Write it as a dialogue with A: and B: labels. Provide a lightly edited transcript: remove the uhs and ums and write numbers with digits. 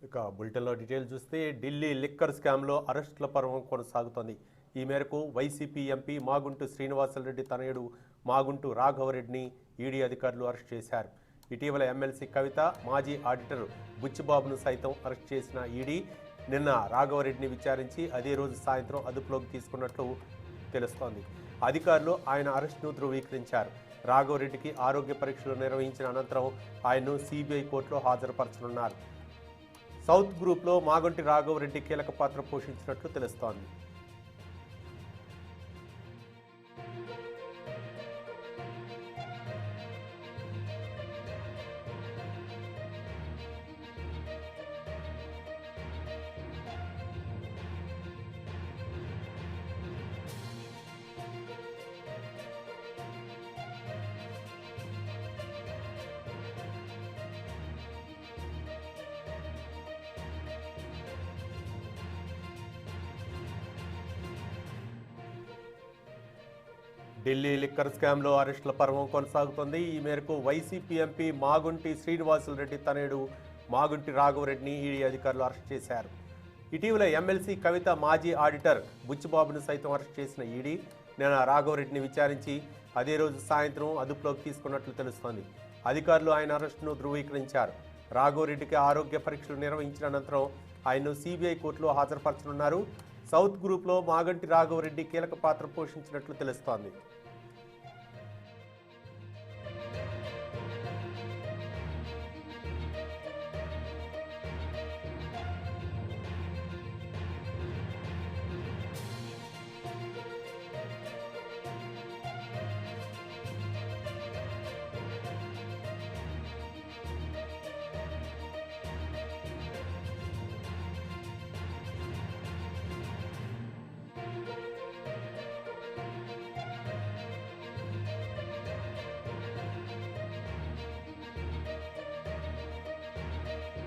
A: ఇక బులెటిన్లో డీటెయిల్ చూస్తే ఢిల్లీ లిక్కర్ స్కామ్లో అరెస్టుల పర్వం కొనసాగుతోంది. ఈ మేరకు వైసీపీ ఎంపీ మాగుంటు శ్రీనివాసరెడ్డి తనయుడు మాగుంటు రాఘవరెడ్డిని ఈడీ అధికారులు అరెస్ట్ చేశారు. ఇటీవల ఎమ్మెల్సీ కవిత, మాజీ ఆడిటర్ బుచ్చిబాబును సైతం అరెస్ట్ చేసిన ఈడీ నిన్న రాఘవరెడ్డిని విచారించి అదే రోజు సాయంత్రం అదుపులోకి తీసుకున్నట్లు తెలుస్తోంది. అధికారులు ఆయన అరెస్టును ధృవీకరించారు. రాఘవరెడ్డికి ఆరోగ్య పరీక్షలు నిర్వహించిన అనంతరం ఆయన్ను సిబిఐ కోర్టులో హాజరుపరచనున్నారు. సౌత్ గ్రూప్లో మాగంటి రాఘవరెడ్డి కీలక పాత్ర పోషించినట్లు తెలుస్తోంది. ఢిల్లీ లిక్కర్ స్కామ్లో అరెస్టుల పర్వం కొనసాగుతోంది. ఈ మేరకు వైసీపీ ఎంపీ మాగుంటి శ్రీనివాసరెడ్డి తనయుడు మాగుంటి రాఘవరెడ్డిని ఈడీ అధికారులు అరెస్ట్ చేశారు. ఇటీవల ఎమ్మెల్సీ కవిత, మాజీ ఆడిటర్ బుచ్చిబాబును సైతం అరెస్ట్ చేసిన ఈడీ నిన్న రాఘవరెడ్డిని విచారించి అదే రోజు సాయంత్రం అదుపులోకి తీసుకున్నట్లు తెలుస్తోంది. అధికారులు ఆయన అరెస్టును ధృవీకరించారు. రాఘవరెడ్డికి ఆరోగ్య పరీక్షలు నిర్వహించిన అనంతరం ఆయన్ను సిబిఐ కోర్టులో హాజరుపరచనున్నారు. సౌత్ గ్రూప్లో మాగంటి రాఘవరెడ్డి కీలక పాత్ర పోషించినట్లు తెలుస్తోంది.